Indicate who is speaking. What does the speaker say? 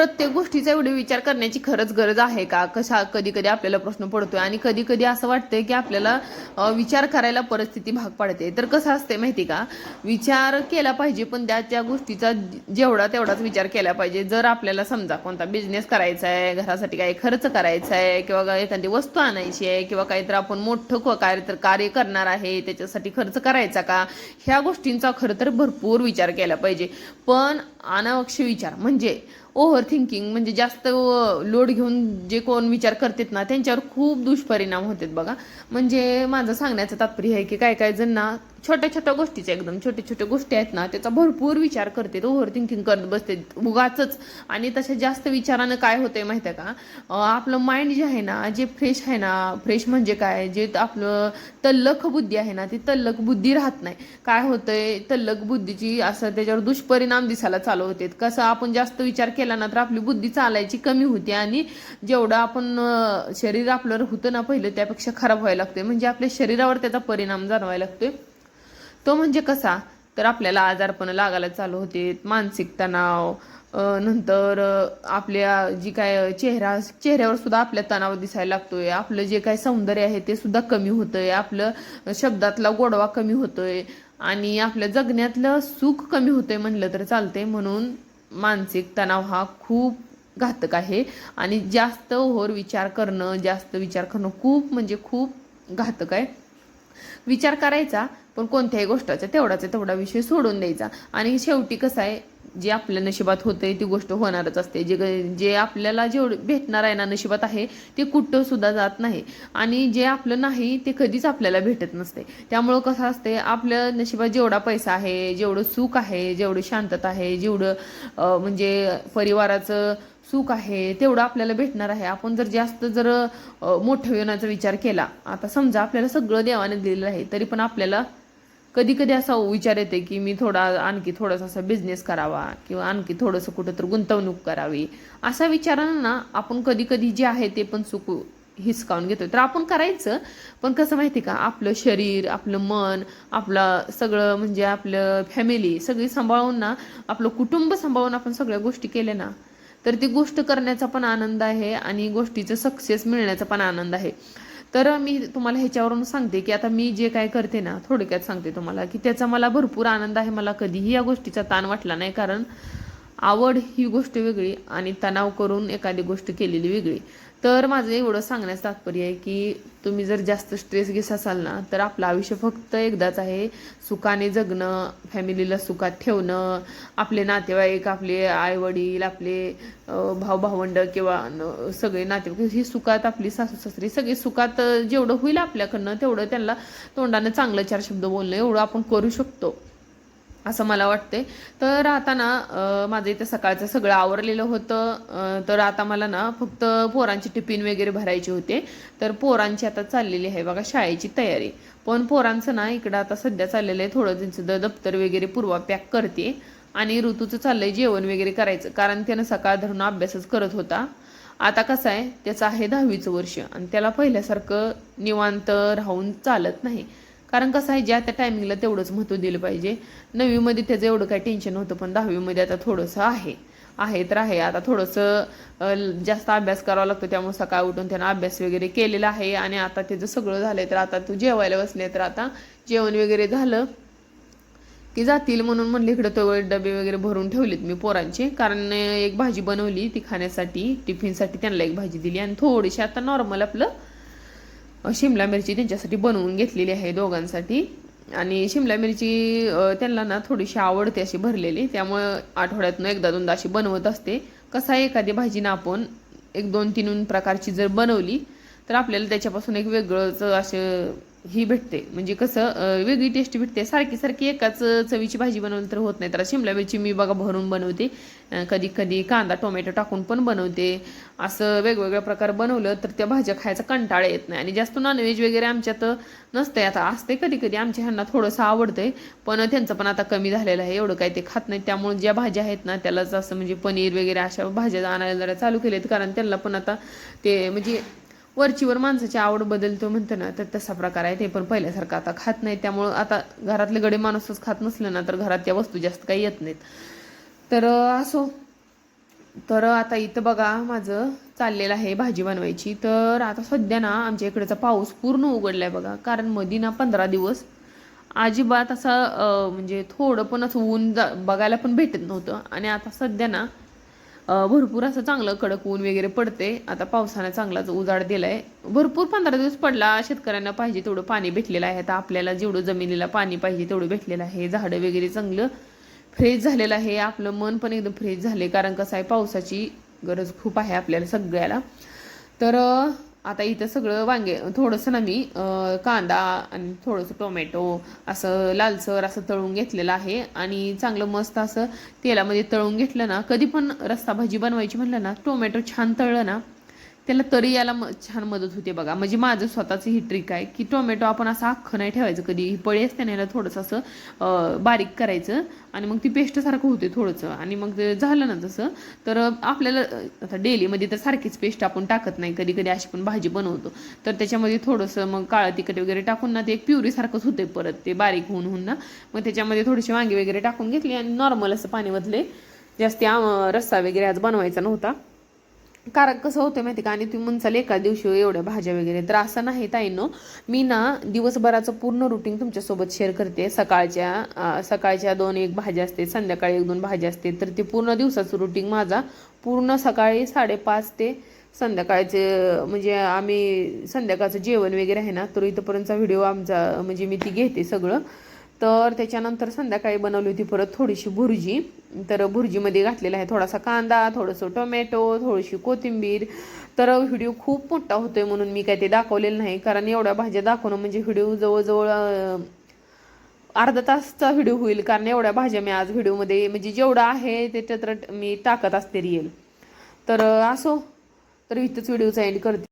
Speaker 1: प्रत्येक गोष्टीचा एवढे विचार करण्याची खरंच गरज आहे का? कधी कधी आपल्याला प्रश्न पडतोय आणि कधी कधी असं वाटतंय की आपल्याला विचार करायला परिस्थिती भाग पडते. तर कसं असते माहिती का, विचार केला पाहिजे पण त्या गोष्टीचा जेवढा तेवढाच विचार केला पाहिजे. जर आपल्याला समजा कोणता बिझनेस करायचा आहे, घरासाठी काही खर्च करायचा आहे किंवा एखादी वस्तू आणायची आहे किंवा काहीतरी आपण मोठं कार्य करणार आहे त्याच्यासाठी खर्च करायचा का, ह्या गोष्टींचा खरं तर भरपूर विचार केला पाहिजे. पण अनावश्यक विचार म्हणजे ओव्हर थिंकिंग म्हणजे जास्त लोड घेऊन जे कोण विचार करतात ना त्यांच्यावर खूप दुष्परिणाम होतात बघा. म्हणजे माझं सांगण्याचं तात्पर्य आहे की काय काय जण ना छोट्या छोट्या गोष्टीचे एकदम छोट्या छोट्या गोष्टी आहेत ना त्याचा भरपूर विचार करते, ओव्हर थिंकिंग करत बसते उगाचच. आणि तशा जास्त विचारानं काय होतंय माहिती आहे का, आपलं माइंड जे आहे ना जे फ्रेश आहे ना, फ्रेश म्हणजे काय, जे आपलं तल्लख बुद्धी आहे ना ती तल्लख बुद्धी राहत नाही. काय होतंय, तल्लख बुद्धीची असं त्याच्यावर दुष्परिणाम दिसायला चालू होते. कसं आपण जास्त विचार केला ना तर आपली बुद्धी चालायची कमी होते आणि जेवढं आपण शरीर आपलं होतं ना पहिलं त्यापेक्षा खराब व्हायला लागते. म्हणजे आपल्या शरीरावर त्याचा परिणाम जाणवायला लागतोय. तो म्हणजे कसा, तर आपल्याला आजारपण लागायला चालू होते, मानसिक तणाव, नंतर आपल्या जी काय चेहऱ्यावर सुद्धा आपल्या तणाव दिसायला लागतोय, आपलं जे काय सौंदर्य आहे ते सुद्धा कमी होतंय, आपलं शब्दातला गोडवा कमी होतोय आणि आपल्या जगण्यातलं सुख कमी होतंय म्हणलं तर चालते. म्हणून मानसिक तणाव हा खूप घातक आहे आणि जास्त ओव्हर विचार करणं खूप म्हणजे खूप घातक आहे. विचार करायचा पण कोणत्याही गोष्टीचा तेवढाचा तेवढा विषय सोडून द्यायचा. आणि शेवटी कसं आहे, जे आपल्या नशिबात होते ती गोष्ट होणारच असते. जे आपल्याला जेवढं भेटणार आहे ना नशिबात आहे ते कुठं सुद्धा जात नाही आणि जे आपलं नाही ते कधीच आपल्याला भेटत नसते. त्यामुळं कसं असते, आपल्या नशिबात जेवढा पैसा आहे, जेवढं सुख आहे, जेवढं शांतता आहे, जेवढं म्हणजे परिवाराचं सुख आहे तेवढं आपल्याला भेटणार आहे. आपण जर मोठं होण्याचा विचार केला, आता समजा आपल्याला सगळं देवाने दिलेलं आहे तरी पण आपल्याला कधी कधी असा विचार येते की मी आणखी थोडासा असा बिझनेस करावा किंवा आणखी थोडंसं कुठं तर गुंतवणूक करावी. अशा विचारांना ना आपण कधी कधी जे आहे ते पण सुख हिसकावून घेतोय. तर आपण करायचं पण कसं माहिती का, आपलं शरीर, आपलं मन, आपलं सगळं म्हणजे आपलं फॅमिली सगळी सांभाळून ना, आपलं कुटुंब सांभाळून आपण सगळ्या गोष्टी केल्या ना तर ती गोष्ट करण्याचा पण आनंद आहे आणि गोष्टीचं सक्सेस मिळण्याचा पण आनंद आहे. तर मी तुम्हाला ह्याच्यावरून सांगते की आता मी जे काय करते ना थोडक्यात सांगते तुम्हाला की त्याचा मला भरपूर आनंद आहे. मला कधीही या गोष्टीचा ताण वाटला नाही, कारण आवड ही गोष्ट वेगळी आणि तणाव करून एखादी गोष्ट केलेली वेगळी. तर माझं एवढं सांगण्याचं तात्पर्य आहे की तुम्ही जर जास्त स्ट्रेस घेत असाल ना तर आपलं आयुष्य फक्त एकदाच आहे. सुखाने जगणं, फॅमिलीला सुखात ठेवणं, आपले नातेवाईक, आपले आईवडील, आपले भाऊ भावंड किंवा सगळे नातेवाईक ही सुखात, आपली सासू सासरी सगळे सुखात जेवढं होईल आपल्याकडनं तेवढं त्यांना तोंडानं चांगलं 4 शब्द बोलणं एवढं आपण करू शकतो असं मला वाटते. तर आता ना माझं इथं सकाळचं सगळं आवरलेलं होतं. तर आता मला ना फक्त पोरांची टिफिन वगैरे भरायचे होते. तर पोरांची आता चाललेली आहे बघा शाळेची तयारी. पण पोरांचं ना इकडं आता सध्या चाललेलं आहे थोडं त्यांचं दप्तर वगैरे पूर्वा पॅक करते आणि ऋतूचं चाललंय जेवण वगैरे करायचं, कारण त्यानं सकाळ धरून अभ्यासच करत होता. आता कसं आहे, त्याचं आहे 10वीचं वर्ष आणि त्याला पहिल्यासारखं निवांत राहून चालत नाही. कारण कसं आहे, ज्या त्या टायमिंगला तेवढंच महत्त्व दिलं पाहिजे. 9वीमध्ये त्याचं एवढं काही टेन्शन होतं पण 10वीमध्ये आता थोडंसं आहे तर आहे. आता थोडंसं जास्त अभ्यास करावा लागतो त्यामुळे सकाळ उठून त्यानं अभ्यास वगैरे केलेला आहे आणि आता त्याचं सगळं झालंय. तर आता तू जेवायला बसले तर आता जेवण वगैरे झालं की जातील म्हणून म्हणले इकडे तो डबे वगैरे भरून ठेवलेत मी पोरांचे, कारण एक भाजी बनवली ती खाण्यासाठी टिफिनसाठी त्यांना एक भाजी दिली आणि थोडीशी आता नॉर्मल आपलं शिमला मिरची त्यांच्यासाठी बनवून घेतलेली आहे दोघांसाठी. आणि शिमला मिरची त्यांना ना थोडीशी आवडते अशी भरलेली, त्यामुळे आठवड्यातून एकदा दोनदा अशी बनवत असते. कसं आहे, एखादी भाजी ना आपण 1-2-3 प्रकारची जर बनवली तर आपल्याला त्याच्यापासून एक वेगळंच असं ही भेटते. म्हणजे कसं वेगळी टेस्ट भेटते. सारखी सारखी एकाच चवीची भाजी बनवली तर होत नाही. तर शिमला मिरची मी बघा भरून बनवते, कधी कधी कांदा टोमॅटो टाकून पण बनवते. असं वेगवेगळ्या प्रकार बनवलं तर त्या भाज्या खायचा कंटाळा येत नाही. आणि जास्त नॉनव्हेज वगैरे आमच्यात नसतंय. आता असते कधी कधी आमच्या ह्यांना थोडंसं आवडतंय पण त्यांचं पण आता कमी झालेलं आहे, एवढं काही ते खात नाहीत. त्यामुळे ज्या भाज्या आहेत ना त्यालाच असं म्हणजे पनीर वगैरे अशा भाज्या आणायला जरा चालू केलेत, कारण त्यांना पण आता ते म्हणजे वरचीवर माणसाची आवड बदलतो म्हणतं ना, तर तसा प्रकार आहे. ते पण पहिल्यासारखं आता खात नाही. त्यामुळं आता घरातले गडे माणूसच खात नसलं ना तर घरात त्या वस्तू जास्त काही येत नाहीत. तर असो, तर आता इथं बघा माझं चाललेलं आहे भाजी बनवायची. तर आता सध्या ना आमच्या इकडचा पाऊस पूर्ण उघडलाय बघा, कारण मधी ना 15 दिवस अजिबात असा म्हणजे थोडं पण असं बघायला पण भेटत नव्हतं. आणि आता सध्या ना भरपूर असं चांगलं कडक ऊन वगैरे पडते. आता पावसाने चांगलाच उजाड दिलाय. भरपूर 15 दिवस पडला. शेतकऱ्यांना पाहिजे तेवढं पाणी भेटलेलं आहे. आता आपल्याला जेवढं जमिनीला पाणी पाहिजे तेवढं भेटलेलं आहे. झाडं वगैरे चांगलं फ्रेश झालेलं आहे. आपलं मन पण एकदम फ्रेश झाले, कारण कसं आहे पावसाची गरज खूप आहे आपल्याला सगळ्याला. तर आता इथं सगळं वांगे थोडंसं ना मी कांदा आणि थोडंसं टोमॅटो असं लालसर असं तळून घेतलेलं आहे. आणि चांगलं मस्त असं तेलामध्ये तळून घेतलं ना, कधी पण रस्सा भाजी बनवायची म्हटलं ना, टोमॅटो छान तळलं ना त्याला तरी याला छान मदत होते बघा. म्हणजे माझं स्वतःची ही ट्रिक आहे की टोमॅटो आपण असं अख्खं नाही ठेवायचं कधी. ही पळी असते ना, याला थोडंसं असं बारीक करायचं आणि मग ती पेस्ट सारखं होते थोडंसं. आणि मग ते झालं ना तसं, तर आपल्याला आता डेलीमध्ये तर सारखीच पेस्ट आपण टाकत नाही, कधी कधी अशी पण भाजी बनवतो. तर त्याच्यामध्ये थोडंसं मग काळं तिखट वगैरे टाकून ना ते एक प्युरी सारखंच होते परत ते बारीक होऊन ना. मग त्याच्यामध्ये थोडीशी वांगी वगैरे टाकून घेतली आणि नॉर्मल असं पाणी वतले. जास्ती रस्सा वगैरे आज बनवायचा नव्हता. कारण कसं होतं माहिती का, आणि तुम्ही म्हणसाल एका दिवशी एवढ्या भाज्या वगैरे, तर असं नाही ताईंनो. मी ना दिवसभराचं पूर्ण रुटीन तुमच्यासोबत शेअर करते. सकाळच्या 2-1 भाज्या असते, संध्याकाळी 1-2 भाज्या असते. तर ते पूर्ण दिवसाचं रुटीन माझा पूर्ण सकाळी 5:30 ते संध्याकाळचे, म्हणजे आम्ही संध्याकाळचं जेवण वगैरे आहे ना, तर इथंपर्यंतचा व्हिडिओ आमचा म्हणजे मी ती घेते सगळं. तर त्याच्यानंतर संध्याकाळी बनवली होती परत थोडीशी भुर्जी. तर भुर्जीमध्ये घातलेला आहे थोडासा कांदा, थोडंसं टोमॅटो, थोडीशी कोथिंबीर. तर व्हिडिओ खूप मोठा होतोय म्हणून मी काय ते दाखवलेलं नाही, कारण एवढ्या भाज्या दाखवणं म्हणजे व्हिडिओ जवळजवळ अर्धा तासचा व्हिडिओ होईल. कारण एवढ्या भाज्या मी आज व्हिडिओमध्ये म्हणजे जेवढं आहे त्याच्यात मी टाकत असते रिअल. तर असो, तर इथंच व्हिडिओचा एंड करते.